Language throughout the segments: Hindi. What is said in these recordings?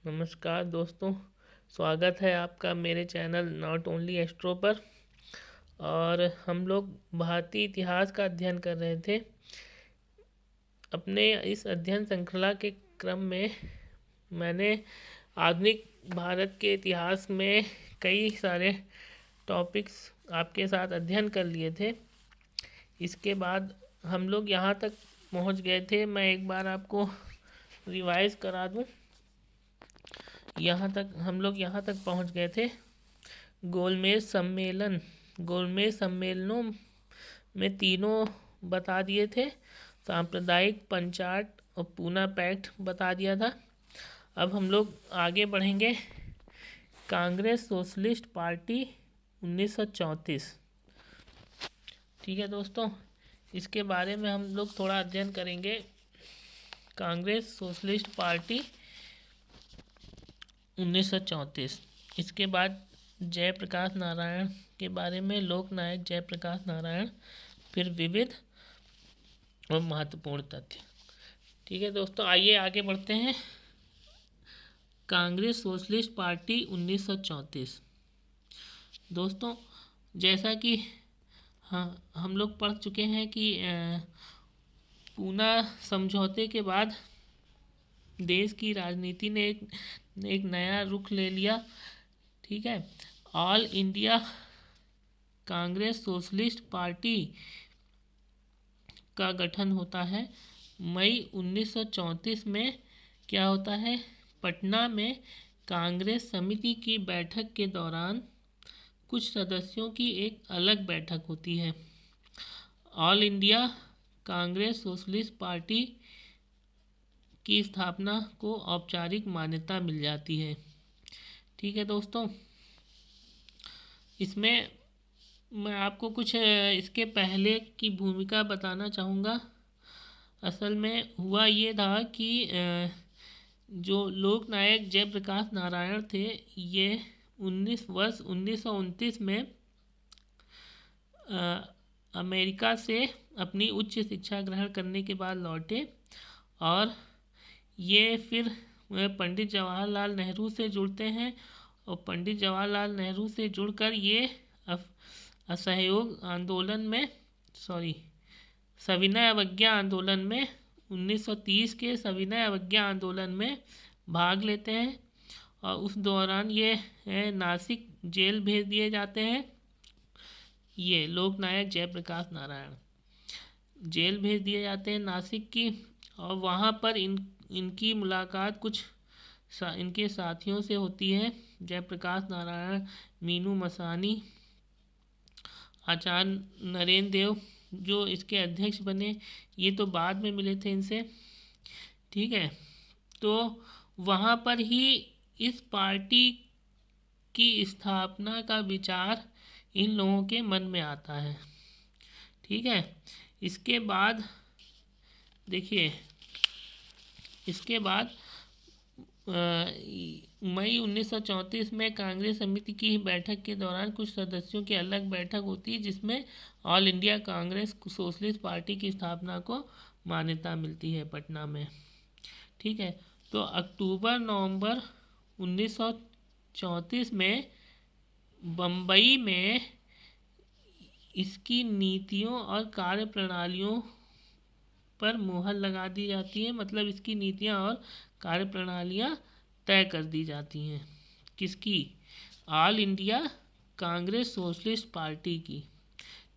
नमस्कार दोस्तों, स्वागत है आपका मेरे चैनल नॉट ओनली एस्ट्रो पर। और हम लोग भारतीय इतिहास का अध्ययन कर रहे थे। अपने इस अध्ययन श्रृंखला के क्रम में मैंने आधुनिक भारत के इतिहास में कई सारे टॉपिक्स आपके साथ अध्ययन कर लिए थे। इसके बाद हम लोग यहाँ तक पहुँच गए थे, मैं एक बार आपको रिवाइज करा दूँ। हम लोग यहाँ तक पहुँच गए थे। गोलमेज सम्मेलनों में तीनों बता दिए थे। सांप्रदायिक पंचाट और पूना पैक्ट बता दिया था। अब हम लोग आगे बढ़ेंगे। Congress socialist party 1934। ठीक है दोस्तों, इसके बारे में हम लोग थोड़ा अध्ययन करेंगे। Congress socialist party 1934। इसके बाद जयप्रकाश नारायण के बारे में, लोकनायक जयप्रकाश नारायण, फिर विविध और महत्वपूर्ण तथ्य। ठीक है दोस्तों, आइए आगे बढ़ते हैं। Congress socialist party 1934। दोस्तों, जैसा कि हम लोग पढ़ चुके हैं कि पूना समझौते के बाद देश की राजनीति ने एक नया रुख ले लिया। ठीक है, all India Congress socialist party का गठन होता है। मई 1934 में क्या होता है, पटना में कांग्रेस समिति की बैठक के दौरान कुछ सदस्यों की एक अलग बैठक होती है। All India Congress socialist party की स्थापना को औपचारिक मान्यता मिल जाती है। ठीक है दोस्तों, इसमें मैं आपको कुछ इसके पहले की भूमिका बताना चाहूँगा। असल में हुआ ये था कि जो लोकनायक जयप्रकाश नारायण थे, ये 1929 में अमेरिका से अपनी उच्च शिक्षा ग्रहण करने के बाद लौटे और ये फिर पंडित जवाहरलाल नेहरू से जुड़ते हैं और पंडित जवाहरलाल नेहरू से जुड़कर ये असहयोग आंदोलन में सविनय अवज्ञा आंदोलन में 1930 के सविनय अवज्ञा आंदोलन में भाग लेते हैं। और उस दौरान ये नासिक जेल भेज दिए जाते हैं। ये लोकनायक जयप्रकाश नारायण जेल भेज दिए जाते हैं नासिक की, और वहाँ पर इनकी मुलाकात कुछ इनके साथियों से होती है। जयप्रकाश नारायण, मीनू मसानी, आचार्य नरेंद्र देव जो इसके अध्यक्ष बने, ये तो बाद में मिले थे इनसे। ठीक है, तो वहाँ पर ही इस पार्टी की स्थापना का विचार इन लोगों के मन में आता है। ठीक है, इसके बाद देखिए, इसके बाद मई 1934 में कांग्रेस समिति की बैठक के दौरान कुछ सदस्यों की अलग बैठक होती है, जिसमें all India Congress socialist party की स्थापना को मान्यता मिलती है पटना में। ठीक है, तो अक्टूबर-नवंबर 1934 में बम्बई में इसकी नीतियों और कार्यप्रणालियों पर मुहर लगा दी जाती है। मतलब इसकी नीतियाँ और कार्यप्रणालियाँ तय कर दी जाती हैं। किसकी? All India Congress socialist party की।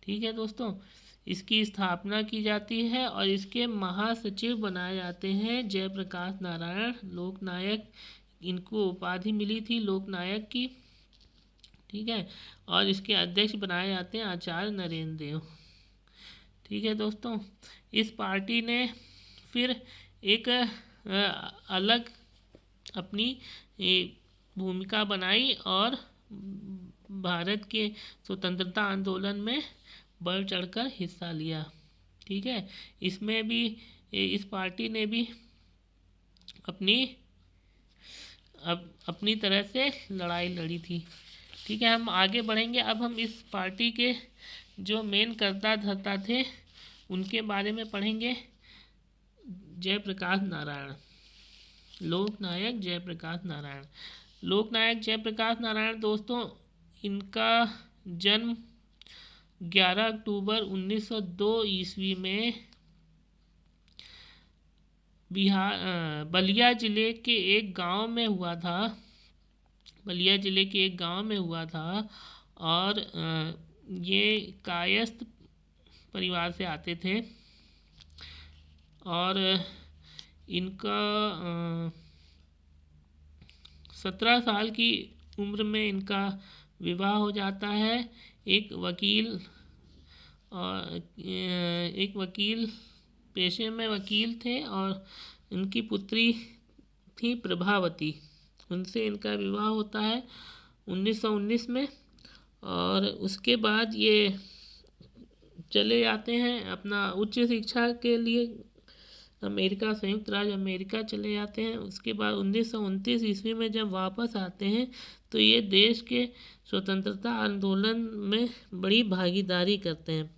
ठीक है दोस्तों, इसकी स्थापना की जाती है और इसके महासचिव बनाए जाते हैं जयप्रकाश नारायण, लोकनायक। इनको उपाधि मिली थी लोकनायक की। ठीक है, और इसके अध्यक्ष बनाए जाते हैं आचार्य नरेंद्र देव। ठीक है दोस्तों, इस पार्टी ने फिर एक अलग अपनी भूमिका बनाई और भारत के स्वतंत्रता आंदोलन में बढ़ चढ़कर हिस्सा लिया। ठीक है, इसमें भी इस पार्टी ने भी अपनी तरह से लड़ाई लड़ी थी। ठीक है, हम आगे बढ़ेंगे। अब हम इस पार्टी के जो मेन कर्ता धर्ता थे उनके बारे में पढ़ेंगे। जयप्रकाश नारायण। लोकनायक जयप्रकाश नारायण। लोकनायक जयप्रकाश नारायण दोस्तों, इनका जन्म 11 अक्टूबर 1902 ईस्वी में बलिया जिले के एक गांव में हुआ था। बलिया जिले के एक गांव में हुआ था और ये कायस्थ परिवार से आते थे और इनका 17 साल की उम्र में इनका विवाह हो जाता है। एक वकील पेशे में वकील थे और इनकी पुत्री थी प्रभावती, उनसे इनका विवाह होता है 1919 में। और उसके बाद ये चले जाते हैं अपना उच्च शिक्षा के लिए अमेरिका, संयुक्त राज्य अमेरिका चले जाते हैं। उसके बाद 1929 ईस्वी में जब वापस आते हैं तो ये देश के स्वतंत्रता आंदोलन में बड़ी भागीदारी करते हैं।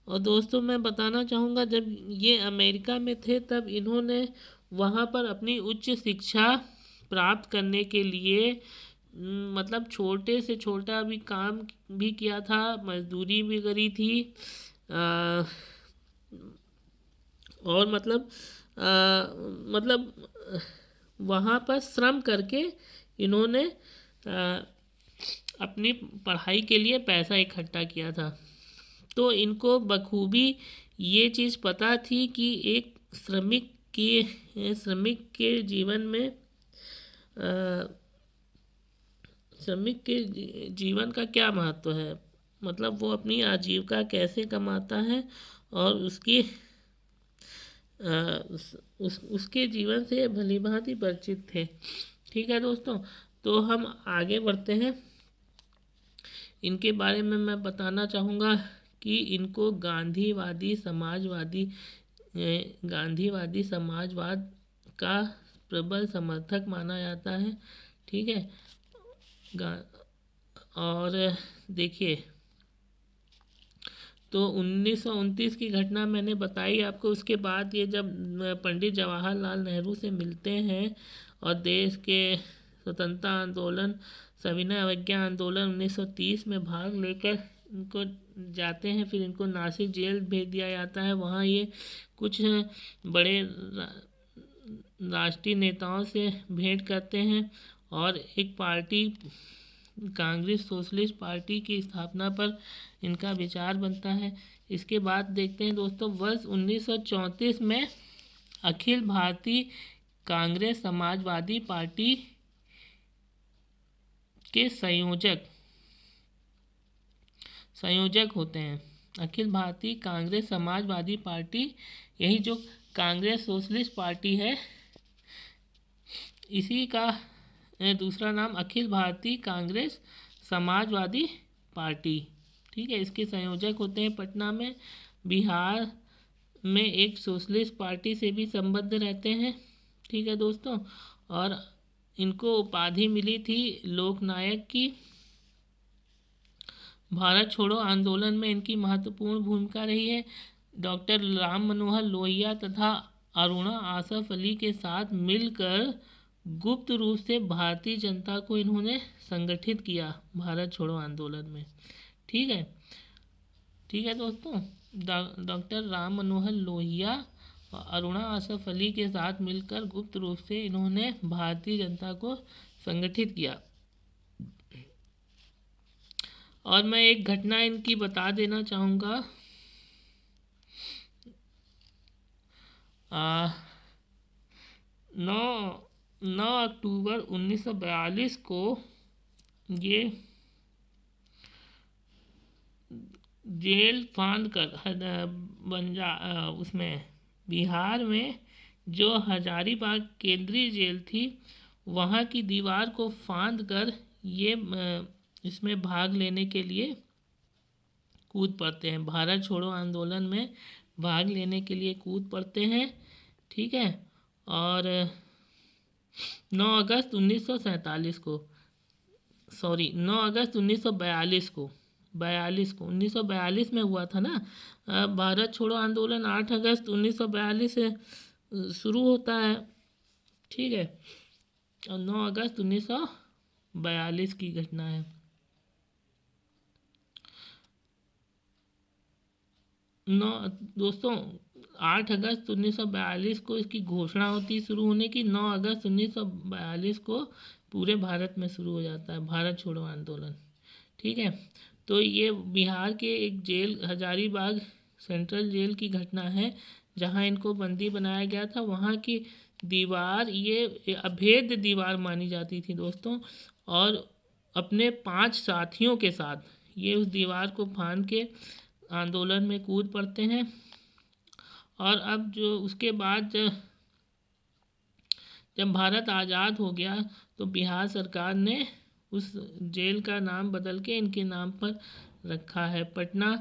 और दोस्तों मैं बताना चाहूँगा, जब ये अमेरिका में थे तब इन्होंने वहाँ पर अपनी उच्च शिक्षा प्राप्त करने के लिए मतलब छोटे से छोटा भी काम भी किया था, मजदूरी भी करी थी और मतलब वहाँ पर श्रम करके इन्होंने अपनी पढ़ाई के लिए पैसा इकट्ठा किया था। तो इनको बखूबी ये चीज़ पता थी कि एक श्रमिक के जीवन का क्या महत्व है, मतलब वो अपनी आजीविका कैसे कमाता है और उसके जीवन से भली भांति परिचित थे। ठीक है दोस्तों, तो हम आगे बढ़ते हैं। इनके बारे में मैं बताना चाहूँगा कि इनको गांधीवादी समाजवाद का प्रबल समर्थक माना जाता है। ठीक है, और देखिए, तो 1929 की घटना मैंने बताई आपको। उसके बाद ये जब पंडित जवाहरलाल नेहरू से मिलते हैं और देश के स्वतंत्रता आंदोलन, सविनय अवज्ञा आंदोलन 1930 में भाग लेकर इनको जाते हैं, फिर इनको नासिक जेल भेज दिया जाता है। वहाँ ये कुछ बड़े राष्ट्रीय नेताओं से भेंट करते हैं और एक पार्टी, कांग्रेस सोशलिस्ट पार्टी की स्थापना पर इनका विचार बनता है। इसके बाद देखते हैं दोस्तों, वर्ष 1934 में अखिल भारतीय कांग्रेस समाजवादी पार्टी के संयोजक होते हैं। अखिल भारतीय कांग्रेस समाजवादी पार्टी, यही जो कांग्रेस सोशलिस्ट पार्टी है, इसी का दूसरा नाम अखिल भारतीय कांग्रेस समाजवादी पार्टी। ठीक है, इसके संयोजक होते हैं पटना में। बिहार में एक सोशलिस्ट पार्टी से भी संबद्ध रहते हैं। ठीक है दोस्तों, और इनको उपाधि मिली थी लोकनायक की। भारत छोड़ो आंदोलन में इनकी महत्वपूर्ण भूमिका रही है। डॉक्टर राम मनोहर लोहिया तथा अरुणा आसफ अली के साथ मिलकर गुप्त रूप से भारतीय जनता को इन्होंने संगठित किया भारत छोड़ो आंदोलन में। ठीक है दोस्तों, डॉक्टर राम मनोहर लोहिया और अरुणा आसफ अली के साथ मिलकर गुप्त रूप से इन्होंने भारतीय जनता को संगठित किया। और मैं एक घटना इनकी बता देना चाहूँगा। 9 अक्टूबर 1942 को ये जेल फांद कर उसमें बिहार में जो हजारीबाग केंद्रीय जेल थी, वहाँ की दीवार को फांद कर ये इसमें भाग लेने के लिए कूद पड़ते हैं। भारत छोड़ो आंदोलन में भाग लेने के लिए कूद पड़ते हैं। ठीक है, और 9 अगस्त 1942 को 1942 में हुआ था ना। भारत छोड़ो आंदोलन 8 अगस्त 1942 से शुरू होता है ठीक है। और 9 अगस्त 1942 की घटना है। 9 दोस्तों 8 अगस्त 1942 को इसकी घोषणा होती है शुरू होने की। 9 अगस्त 1942 को पूरे भारत में शुरू हो जाता है भारत छोड़ो आंदोलन। ठीक है। तो ये बिहार के एक जेल हजारीबाग सेंट्रल जेल की घटना है, जहां इनको बंदी बनाया गया था। वहां की दीवार ये अभेद्य दीवार मानी जाती थी दोस्तों, और अपने 5 साथियों के साथ ये उस दीवार को फांद के आंदोलन में कूद पड़ते हैं। और अब जो उसके बाद जब भारत आज़ाद हो गया तो बिहार सरकार ने उस जेल का नाम बदल के इनके नाम पर रखा है। पटना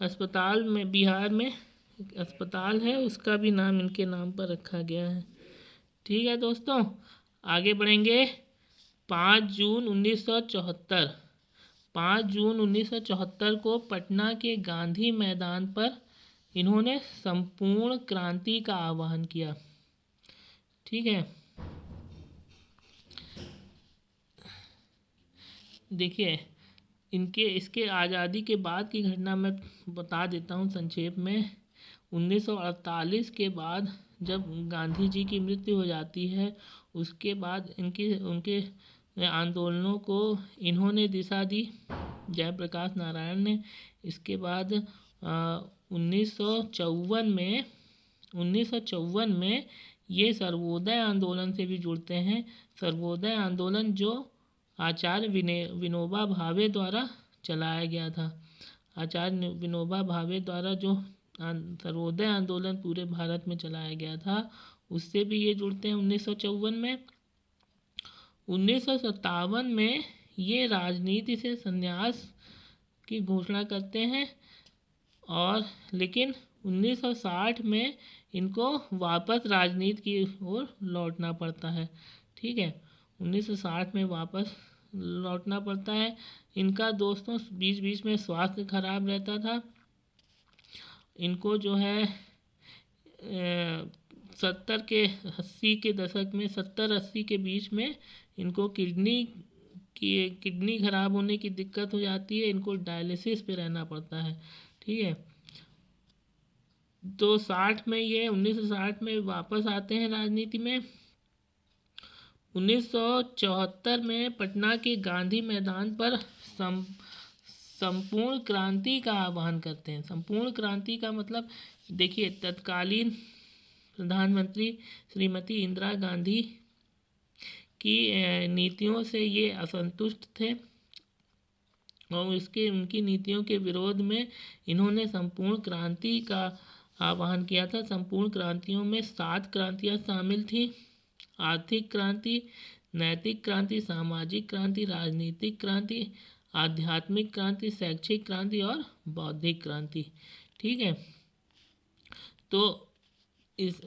अस्पताल में बिहार में एक अस्पताल है, उसका भी नाम इनके नाम पर रखा गया है। ठीक है दोस्तों, आगे बढ़ेंगे। 5 जून 1974 5 जून 1974 को पटना के गांधी मैदान पर इन्होंने संपूर्ण क्रांति का आह्वान किया। ठीक है। देखिए इसके आज़ादी के बाद की घटना मैं बता देता हूँ संक्षेप में। 1948 के बाद जब गांधी जी की मृत्यु हो जाती है, उसके बाद उनके आंदोलनों को इन्होंने दिशा दी, जयप्रकाश नारायण ने। इसके बाद 1954 में ये सर्वोदय आंदोलन से भी जुड़ते हैं। सर्वोदय आंदोलन जो आचार्य विनोबा भावे द्वारा चलाया गया था। आचार्य विनोबा भावे द्वारा जो सर्वोदय आंदोलन पूरे भारत में चलाया गया था, उससे भी ये जुड़ते हैं 1954 में। 1957 में ये राजनीति से संन्यास की घोषणा करते हैं, और लेकिन 1960 में इनको वापस राजनीति की ओर लौटना पड़ता है। ठीक है, 1960 में वापस लौटना पड़ता है। इनका दोस्तों बीच बीच में स्वास्थ्य खराब रहता था। इनको जो है 80 के बीच में इनको किडनी खराब होने की दिक्कत हो जाती है। इनको डायलिसिस पे रहना पड़ता है। ठीक है। तो 1960 में वापस आते हैं राजनीति में। 1974 में पटना के गांधी मैदान पर संपूर्ण क्रांति का आह्वान करते हैं। संपूर्ण क्रांति का मतलब देखिए, तत्कालीन प्रधानमंत्री श्रीमती इंदिरा गांधी की नीतियों से ये असंतुष्ट थे, और उनकी नीतियों के विरोध में इन्होंने संपूर्ण क्रांति का आह्वान किया था। संपूर्ण क्रांतियों में 7 क्रांतियाँ शामिल थीं: आर्थिक क्रांति, नैतिक क्रांति, सामाजिक क्रांति, राजनीतिक क्रांति, आध्यात्मिक क्रांति, शैक्षिक क्रांति और बौद्धिक क्रांति। ठीक है। तो इस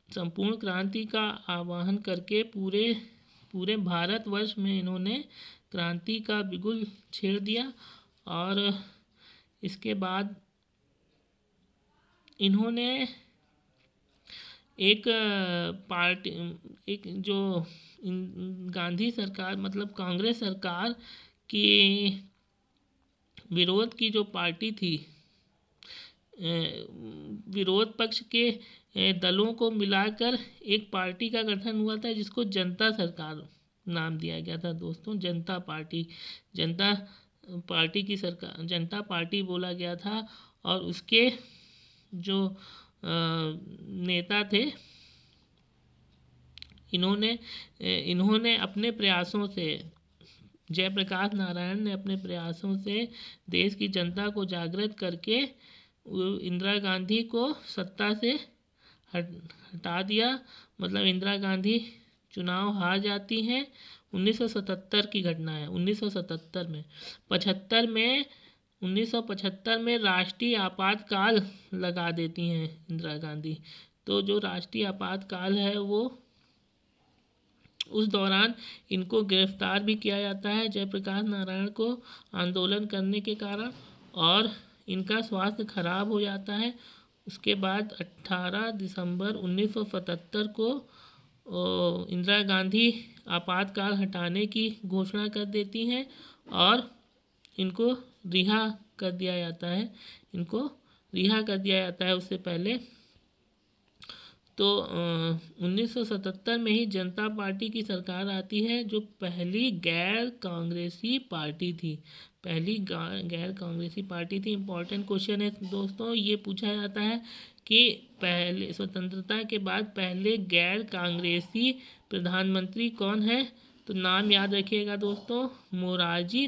संपूर्ण क्रांति का आह्वान करके पूरे भारतवर्ष में इन्होंने क्रांति का बिगुल छेड़ दिया। और इसके बाद इन्होंने एक जो गांधी सरकार मतलब कांग्रेस सरकार की विरोध की जो पार्टी थी, विरोध पक्ष के दलों को मिलाकर एक पार्टी का गठन हुआ था, जिसको जनता सरकार नाम दिया गया था दोस्तों। जनता पार्टी की सरकार जनता पार्टी बोला गया था। और उसके जो नेता थे, इन्होंने अपने प्रयासों से, जयप्रकाश नारायण ने अपने प्रयासों से देश की जनता को जागृत करके इंदिरा गांधी को सत्ता से हटा दिया। मतलब इंदिरा गांधी चुनाव हार जाती हैं। 1977 की घटना है। 1975 में राष्ट्रीय आपातकाल लगा देती हैं इंदिरा गांधी। तो जो राष्ट्रीय आपातकाल है वो उस दौरान इनको गिरफ्तार भी किया जाता है, जयप्रकाश नारायण को, आंदोलन करने के कारण, और इनका स्वास्थ्य खराब हो जाता है। उसके बाद 18 दिसंबर 1977 को इंदिरा गांधी आपातकाल हटाने की घोषणा कर देती हैं और इनको रिहा कर दिया जाता है, उससे पहले तो 1977 में ही जनता पार्टी की सरकार आती है, जो पहली गैर कांग्रेसी पार्टी थी। गैर कांग्रेसी पार्टी थी। इम्पोर्टेंट क्वेश्चन है दोस्तों, ये पूछा जाता है कि पहले स्वतंत्रता के बाद पहले गैर कांग्रेसी प्रधानमंत्री कौन है? तो नाम याद रखिएगा दोस्तों, मोरारजी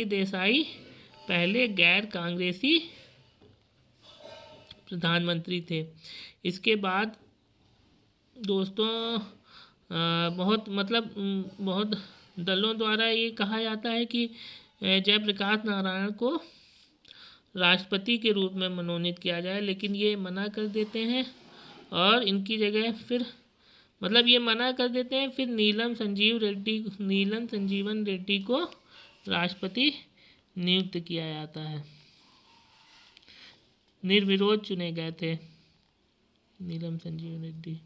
देसाई पहले गैर कांग्रेसी प्रधानमंत्री थे। इसके बाद दोस्तों बहुत दलों द्वारा ये कहा जाता है कि जयप्रकाश नारायण को राष्ट्रपति के रूप में मनोनीत किया जाए, लेकिन ये मना कर देते हैं और इनकी जगह फिर नीलम संजीवन रेड्डी को राष्ट्रपति नियुक्त किया जाता है। निर्विरोध चुने गए थे नीलम संजीवन रेड्डी।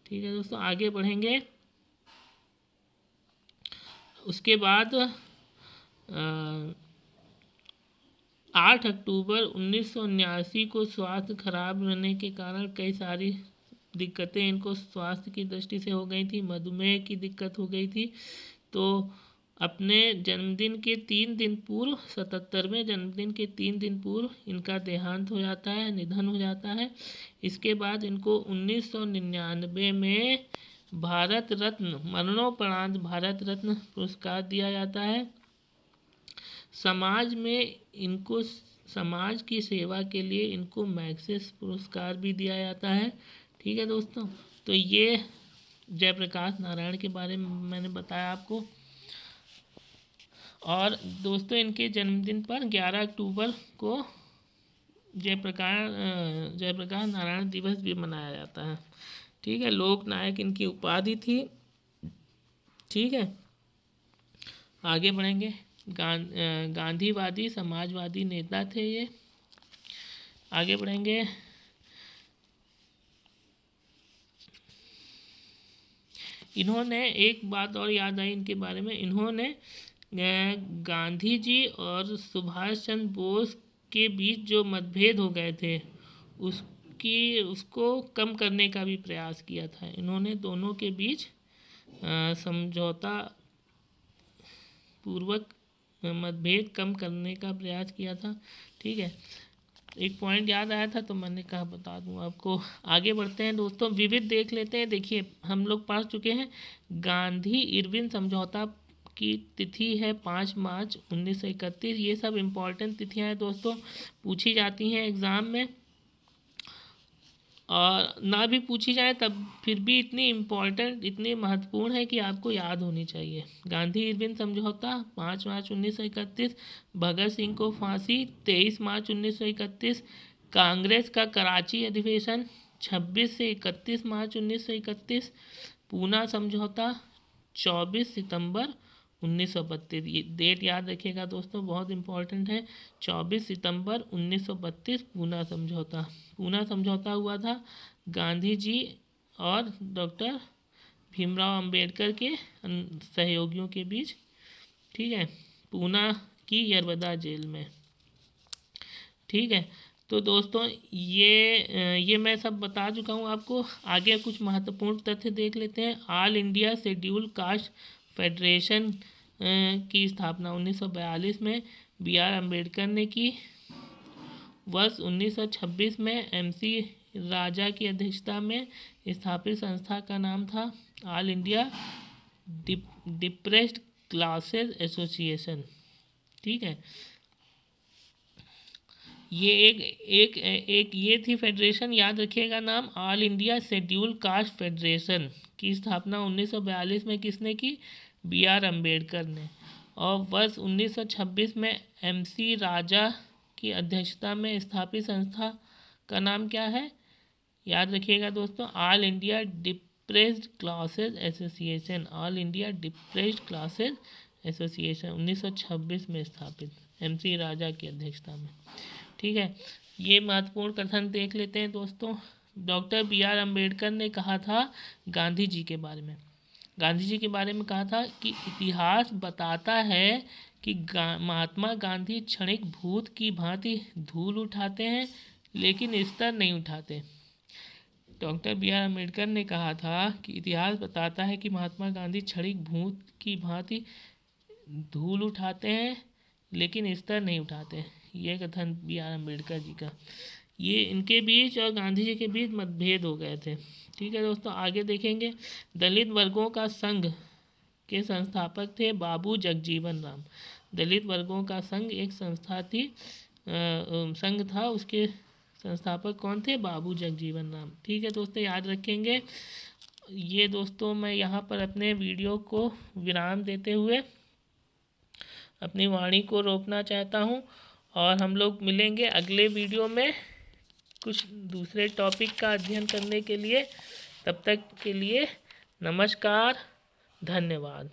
ठीक है दोस्तों, आगे बढ़ेंगे। उसके बाद 8 अक्टूबर 1979 को स्वास्थ्य खराब रहने के कारण कई सारी दिक्कतें इनको स्वास्थ्य की दृष्टि से हो गई थी। मधुमेह की दिक्कत हो गई थी। तो अपने जन्मदिन के 3 दिन पूर्व, 77वें जन्मदिन के 3 दिन पूर्व इनका देहांत हो जाता है, निधन हो जाता है। इसके बाद इनको 1999 में भारत रत्न, मरणोपरांत भारत रत्न पुरस्कार दिया जाता है। समाज की सेवा के लिए इनको मैग्सेसे पुरस्कार भी दिया जाता है। ठीक है दोस्तों, तो ये जयप्रकाश नारायण के बारे में मैंने बताया आपको। और दोस्तों इनके जन्मदिन पर 11 अक्टूबर को जयप्रकाश नारायण दिवस भी मनाया जाता है। ठीक है, लोक नायक इनकी उपाधि थी। ठीक है, आगे बढ़ेंगे। गांधीवादी समाजवादी नेता थे ये। आगे बढ़ेंगे। इन्होंने एक बात और याद आई इनके बारे में, इन्होंने गांधी जी और सुभाष चंद्र बोस के बीच जो मतभेद हो गए थे उसको कम करने का भी प्रयास किया था। इन्होंने दोनों के बीच समझौता पूर्वक मतभेद कम करने का प्रयास किया था। ठीक है, एक पॉइंट याद आया था तो मैंने कहा बता दूं आपको। आगे बढ़ते हैं दोस्तों, विविध देख लेते हैं। देखिए, हम लोग पढ़ चुके हैं गांधी इरविन समझौता की तिथि है 5 मार्च 1931। ये सब इम्पोर्टेंट तिथियां हैं दोस्तों, पूछी जाती हैं एग्ज़ाम में, और ना भी पूछी जाए तब फिर भी इतनी महत्वपूर्ण है कि आपको याद होनी चाहिए। गांधी इरविन समझौता 5 मार्च 1931, भगत सिंह को फांसी 23 मार्च 1931, कांग्रेस का कराची अधिवेशन 26 से 31 मार्च 1931, पूना समझौता 24 सितंबर 1932। ये डेट याद रखिएगा दोस्तों, बहुत इम्पोर्टेंट है। 24 सितंबर 1932 पूना समझौता हुआ था गांधी जी और डॉक्टर भीमराव अंबेडकर के सहयोगियों के बीच। ठीक है, पूना की यरवदा जेल में। ठीक है, तो दोस्तों ये मैं सब बता चुका हूँ आपको। आगे कुछ महत्वपूर्ण तथ्य देख लेते हैं। All India schedule caste federation की स्थापना 1942 में बी.आर. अम्बेडकर ने की। वर्ष 1926 में MC राजा की अध्यक्षता में स्थापित संस्था का नाम था all India depressed classes association. ठीक है, ये एक ये थी फेडरेशन, याद रखिएगा नाम, all India schedule caste federation की स्थापना 1942 में किसने की? बी.आर. अम्बेडकर ने। और वर्ष 1926 में MC राजा की अध्यक्षता में स्थापित संस्था का नाम क्या है? याद रखिएगा दोस्तों, all India depressed classes association. All India depressed classes association 1926 में स्थापित, MC राजा की अध्यक्षता में। ठीक है, ये महत्वपूर्ण कथन देख लेते हैं दोस्तों। Doctor B R. अम्बेडकर ने कहा था गांधी जी के बारे में, गांधी जी के बारे में कहा था कि इतिहास बताता है कि महात्मा गांधी क्षणिक भूत की भांति धूल उठाते हैं लेकिन स्तर नहीं उठाते। Doctor B R. अम्बेडकर ने कहा था कि इतिहास बताता है कि महात्मा गांधी क्षणिक भूत की भांति धूल उठाते हैं लेकिन स्तर नहीं उठाते। ये कथन बी.आर. अम्बेडकर जी का, ये इनके बीच और गांधी जी के बीच मतभेद हो गए थे। ठीक है दोस्तों, आगे देखेंगे। दलित वर्गों का संघ के संस्थापक थे बाबू जगजीवन राम। दलित वर्गों का संघ एक संस्था थी, संघ था, उसके संस्थापक कौन थे? बाबू जगजीवन राम। ठीक है दोस्तों, याद रखेंगे। ये दोस्तों मैं यहाँ पर अपने वीडियो को विराम देते हुए अपनी वाणी को रोकना चाहता हूँ और हम लोग मिलेंगे अगले वीडियो में कुछ दूसरे टॉपिक का अध्ययन करने के लिए। तब तक के लिए नमस्कार, धन्यवाद।